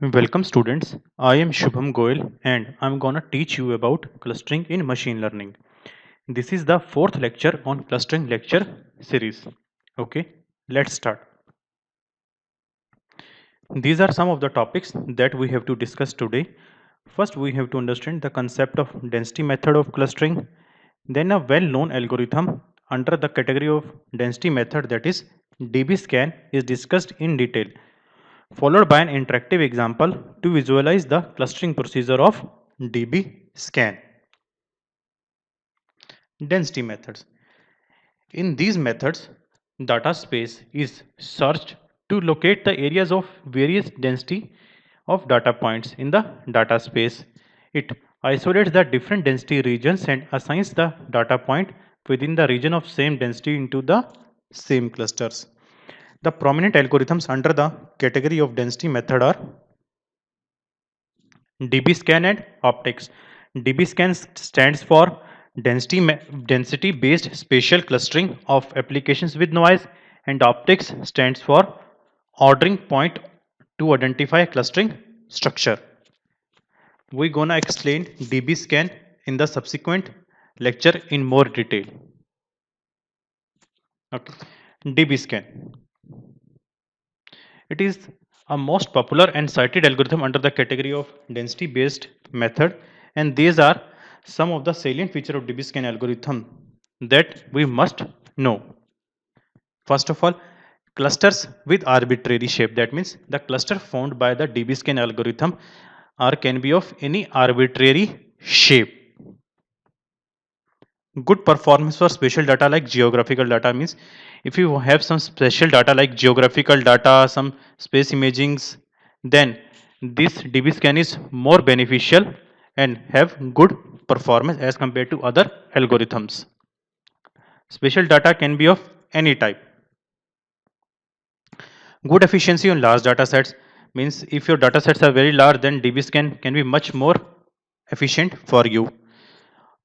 Welcome students, I am Shubham Goel and I'm gonna teach you about clustering in machine learning. This is the fourth lecture on clustering lecture series. Okay, let's start. These are some of the topics that we have to discuss today. First, we have to understand the concept of density method of clustering, then a well-known algorithm under the category of density method, that is DBScan, is discussed in detail, followed by an interactive example to visualize the clustering procedure of DBScan. Density methods. In these methods, data space is searched to locate the areas of various density of data points in the data space. It isolates the different density regions and assigns the data point within the region of same density into the same clusters. The prominent algorithms under the category of density method are DBScan and optics. DBScan stands for density based spatial clustering of applications with noise, and optics stands for ordering point to identify clustering structure. We're gonna explain DBScan in the subsequent lecture in more detail. Okay. DBScan. It is a most popular and cited algorithm under the category of density based method, and these are some of the salient features of DBScan algorithm that we must know. First of all, clusters with arbitrary shape. That means the cluster formed by the DBScan algorithm are can be of any arbitrary shape. Good performance for spatial data like geographical data means if you have some spatial data like geographical data, some space imagings, then this DB scan is more beneficial and have good performance as compared to other algorithms. Spatial data can be of any type. Good efficiency on large data sets means if your data sets are very large, then DB scan can be much more efficient for you.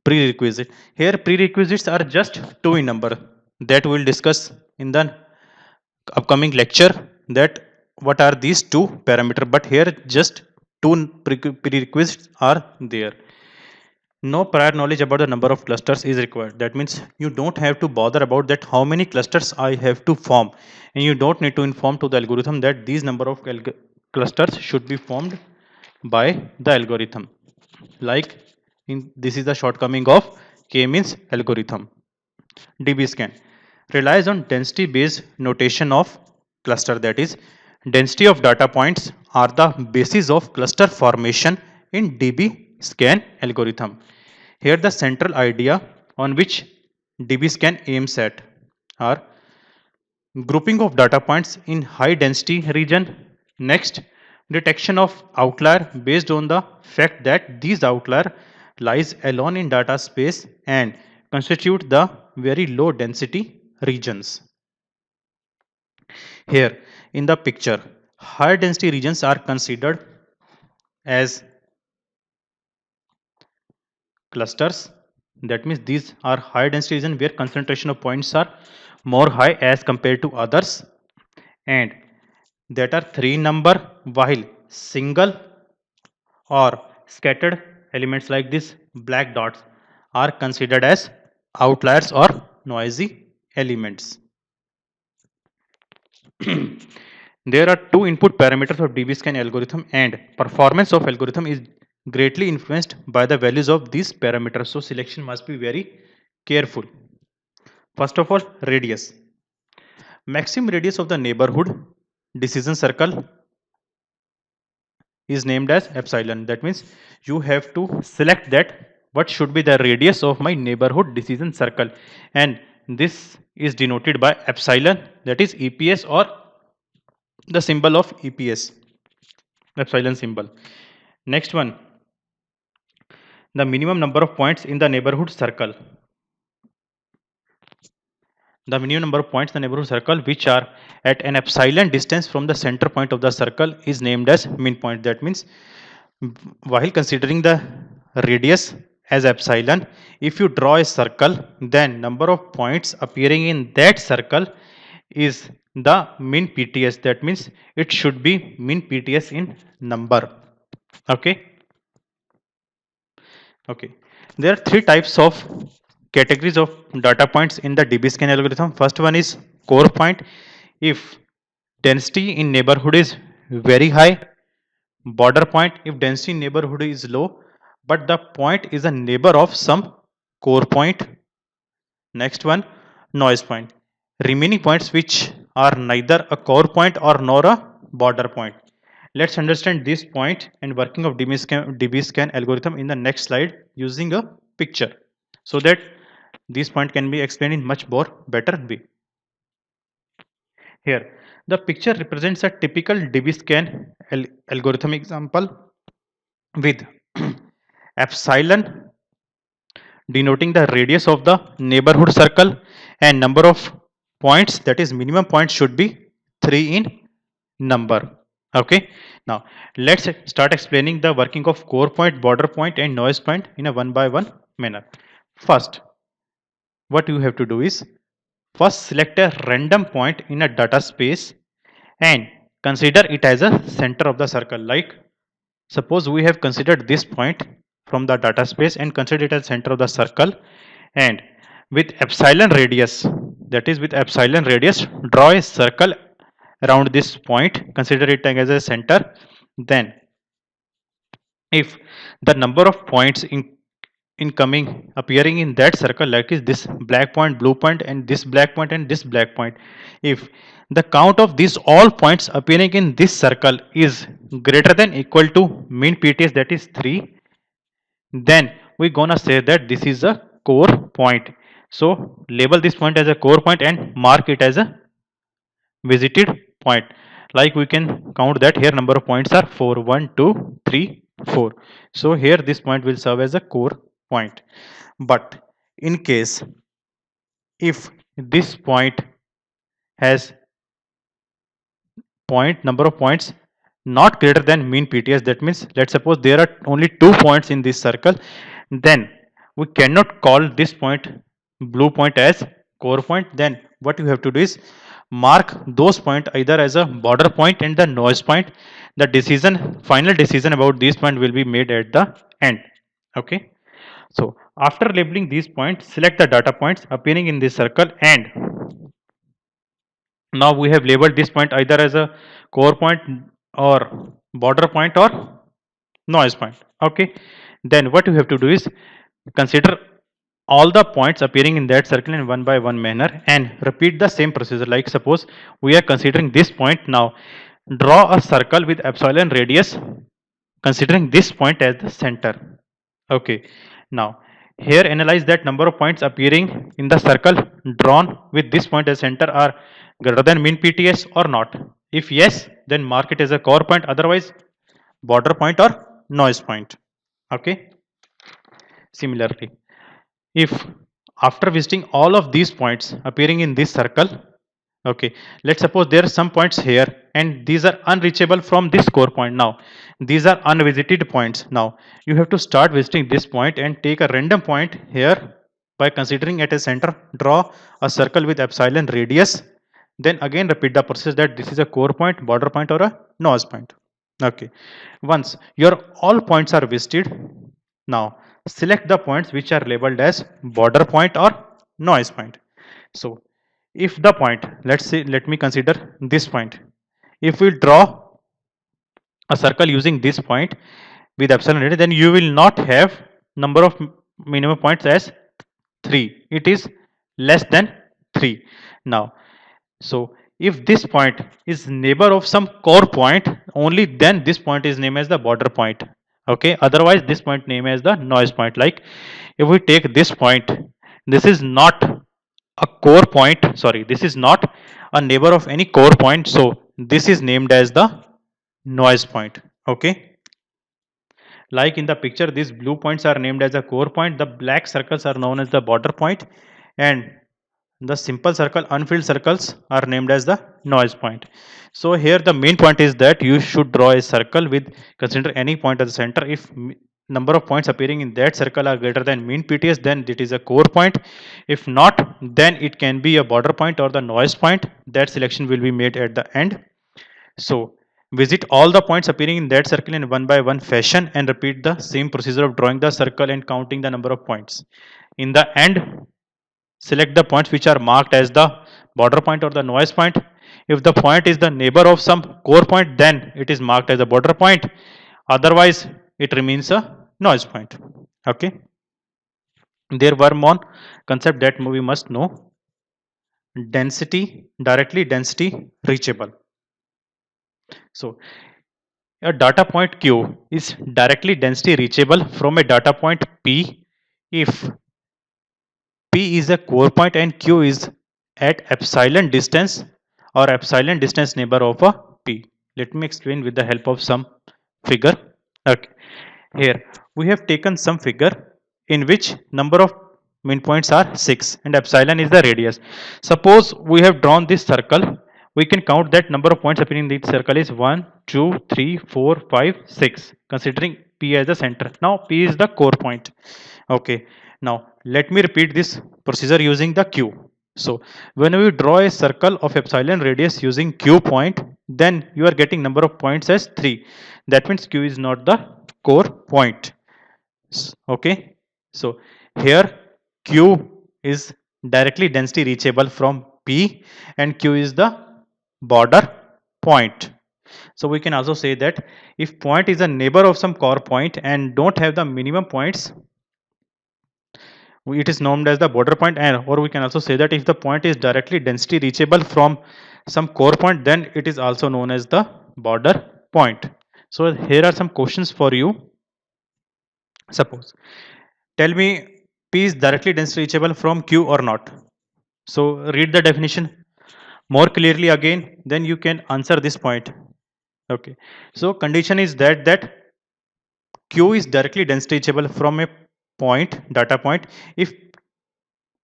Prerequisite. Here prerequisites are just two in number that we will discuss in the upcoming lecture, that what are these two parameter, but here just two prerequisites are there. No prior knowledge about the number of clusters is required. That means you don't have to bother about that how many clusters I have to form, and you don't need to inform to the algorithm that these number of clusters should be formed by the algorithm. Like this is the shortcoming of k-means algorithm. DBScan relies on density based notation of cluster, that is density of data points are the basis of cluster formation in DBScan algorithm. Here the central idea on which DBScan aims at are grouping of data points in high density region. Next, detection of outlier based on the fact that these outlier lies alone in data space and constitute the very low density regions. Here in the picture, high density regions are considered as clusters. That means these are high density region where concentration of points are more high as compared to others, and that are three number, while single or scattered elements like this black dots are considered as outliers or noisy elements. There are two input parameters of DBScan algorithm, and performance of algorithm is greatly influenced by the values of these parameters, so selection must be very careful. First of all, radius. Maximum radius of the neighborhood decision circle is named as epsilon. That means you have to select that what should be the radius of my neighborhood decision circle, and this is denoted by epsilon, that is EPS, or the symbol of EPS, epsilon symbol. Next one, the minimum number of points in the neighborhood circle. The minimum number of points in the neighborhood circle which are at an epsilon distance from the center point of the circle is named as min point. That means while considering the radius as epsilon, if you draw a circle, then number of points appearing in that circle is the mean PTS. That means it should be mean PTS in number. Okay. Okay. There are three types of categories of data points in the DBSCAN algorithm. First one is core point. If density in neighborhood is very high, border point if density in neighborhood is low, but the point is a neighbor of some core point. Next one, noise point. Remaining points which are neither a core point or nor a border point. Let's understand this point and working of DBSCAN algorithm in the next slide using a picture so that this point can be explained in much more better way. Here, the picture represents a typical DBSCAN algorithm example with epsilon denoting the radius of the neighborhood circle and number of points, that is minimum points should be 3 in number. Okay, now let's start explaining the working of core point, border point and noise point in a one by one manner. First, what you have to do is first select a random point in a data space and consider it as a center of the circle. Like suppose we have considered this point from the data space and consider it as center of the circle, and with epsilon radius, that is with epsilon radius, draw a circle around this point, consider it as a center. Then if the number of points incoming appearing in that circle, like is this black point, blue point and this black point and this black point, if the count of these all points appearing in this circle is greater than equal to mean PTS, that is 3, then we gonna say that this is a core point. So label this point as a core point and mark it as a visited point. Like we can count that here number of points are 4, 1 2 3 4. So here this point will serve as a core point. But in case if this point has point number of points not greater than mean PTS, that means let's suppose there are only 2 points in this circle, then we cannot call this point blue point as core point. Then what you have to do is mark those points either as a border point and the noise point. The decision, final decision about this point will be made at the end. Okay, so after labeling these points, select the data points appearing in this circle, and now we have labeled this point either as a core point or border point or noise point. Okay, then what you have to do is consider all the points appearing in that circle in one by one manner and repeat the same procedure. Like suppose we are considering this point, now draw a circle with epsilon radius considering this point as the center. Okay, now here analyze that number of points appearing in the circle drawn with this point as center are greater than mean PTS or not. If yes, then mark it as a core point, otherwise border point or noise point. Okay, similarly, if after visiting all of these points appearing in this circle, okay, let's suppose there are some points here and these are unreachable from this core point. Now these are unvisited points. Now you have to start visiting this point and take a random point here by considering at a center, draw a circle with epsilon radius, then again repeat the process that this is a core point, border point or a noise point. Okay, once your all points are visited, now select the points which are labeled as border point or noise point. So if the point, let's say, let me consider this point, if we draw a circle using this point with epsilon radius, then you will not have number of minimum points as 3, it is less than 3. Now so if this point is neighbor of some core point, only then this point is named as the border point. Okay, otherwise this point name as the noise point. Like if we take this point, this is not a core point, sorry, this is not a neighbor of any core point, so this is named as the noise point. Okay, like in the picture these blue points are named as a core point, the black circles are known as the border point, and the simple circle unfilled circles are named as the noise point. So here the main point is that you should draw a circle with consider any point at the center. If number of points appearing in that circle are greater than mean PTS, then it is a core point. If not, then it can be a border point or the noise point. That selection will be made at the end. So visit all the points appearing in that circle in one by one fashion and repeat the same procedure of drawing the circle and counting the number of points. In the end, select the points which are marked as the border point or the noise point. If the point is the neighbor of some core point, then it is marked as a border point. Otherwise, it remains a noise point. Okay. There were more concept that we must know. Density, directly density reachable. So a data point Q is directly density reachable from a data point P if P is a core point and Q is at epsilon distance or epsilon distance neighbor of a P. Let me explain with the help of some figure. Okay. Here we have taken some figure in which number of main points are 6 and epsilon is the radius. Suppose we have drawn this circle, we can count that number of points appearing in this circle is 1, 2, 3, 4, 5, 6, considering P as the center. Now P is the core point. Okay. Now let me repeat this procedure using the Q. So when we draw a circle of epsilon radius using Q point, then you are getting number of points as 3. That means Q is not the core point. Okay. So here Q is directly density reachable from P and Q is the border point. So we can also say that if point is a neighbor of some core point and don't have the minimum points, it is known as the border point. And or we can also say that if the point is directly density reachable from some core point, then it is also known as the border point. So here are some questions for you. Suppose tell me P is directly density reachable from Q or not. So read the definition more clearly again, then you can answer this point. Okay. So condition is that Q is directly density reachable from a point, data point, if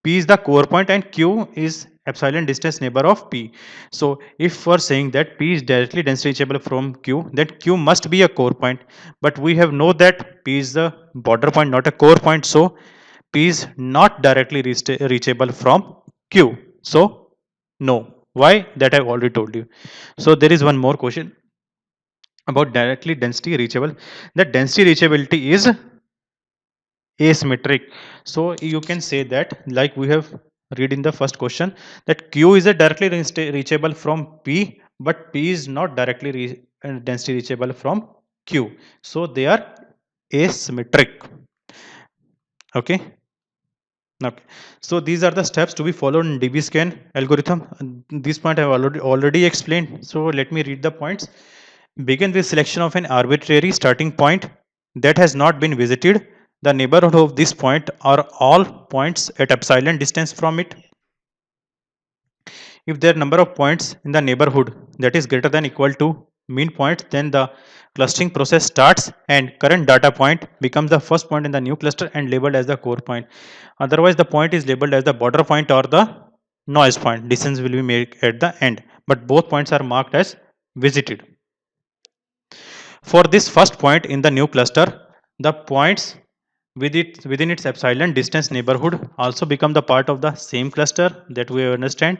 P is the core point and Q is epsilon distance neighbor of P. So if we're saying that P is directly density reachable from Q, then Q must be a core point. But we have know that P is the border point, not a core point. So P is not directly reachable from Q. So no. Why? That I've already told you. So there is one more question about directly density reachable. The density reachability is asymmetric. So you can say that like we have read in the first question that Q is a directly reachable from P, but P is not directly density reachable from Q. So they are asymmetric. Okay. Okay. So these are the steps to be followed in DBSCAN algorithm. This point I have already explained. So let me read the points. Begin with selection of an arbitrary starting point that has not been visited. The neighborhood of this point are all points at epsilon distance from it. If there are number of points in the neighborhood that is greater than equal to mean point, then the clustering process starts and current data point becomes the first point in the new cluster and labeled as the core point. Otherwise, the point is labeled as the border point or the noise point. Decisions will be made at the end, but both points are marked as visited. For this first point in the new cluster, the points within its epsilon distance neighborhood also become the part of the same cluster that we understand.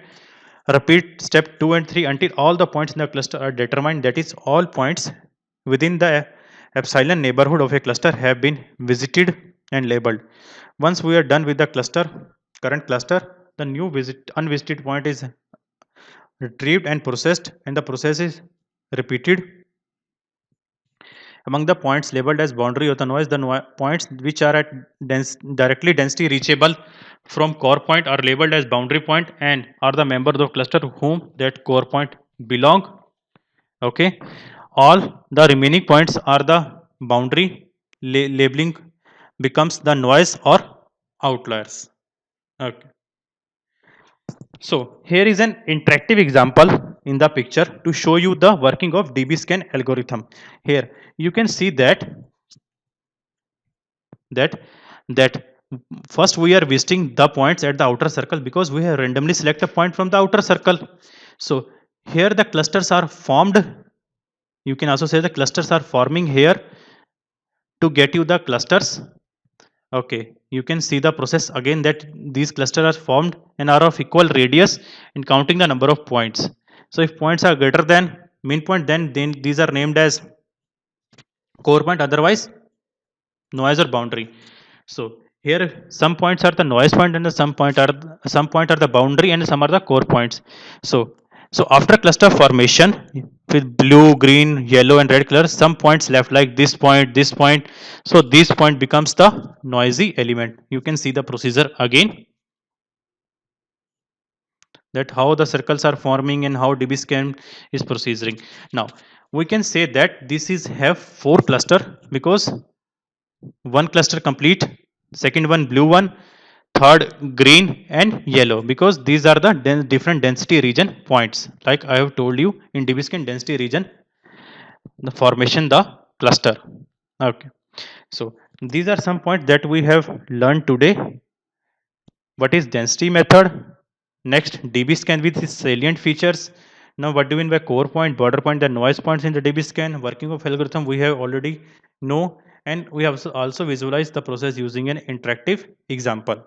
Repeat step 2 and 3 until all the points in the cluster are determined, that is all points within the epsilon neighborhood of a cluster have been visited and labeled. Once we are done with the current cluster, the new unvisited point is retrieved and processed, and the process is repeated. Among the points labeled as boundary of the noise, the points which are at directly density reachable from core point are labeled as boundary point and are the members of cluster to whom that core point belong. Okay. All the remaining points are the boundary. Labeling becomes the noise or outliers. Okay. So here is an interactive example in the picture to show you the working of DBSCAN algorithm. Here you can see that that first we are visiting the points at the outer circle because we have randomly select a point from the outer circle. So here the clusters are formed. You can also say the clusters are forming here to get you the clusters. Okay, you can see the process again, that these clusters are formed and are of equal radius in counting the number of points. So if points are greater than mean point, then these are named as core point, otherwise noise or boundary. So here some points are the noise point and some point are the boundary and some are the core points. So after cluster formation with blue, green, yellow and red colors, some points left like this point, this point. So this point becomes the noisy element. You can see the procedure again, that how the circles are forming and how dbscan is proceeding. Now we can say that this is have four cluster, because one cluster complete, second one blue one, third green and yellow, because these are the different density region points, like I have told you in dbscan density region, the formation the cluster. Okay, so these are some points that we have learned today. What is density method? Next, dbscan with its salient features. Now what do you mean by core point, border point, the noise points in the dbscan? Working of algorithm we have already know, and we have also visualized the process using an interactive example.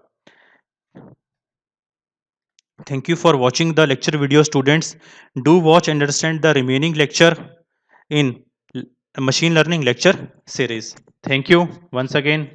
Thank you for watching the lecture video, students. Do watch and understand the remaining lecture in machine learning lecture series. Thank you once again.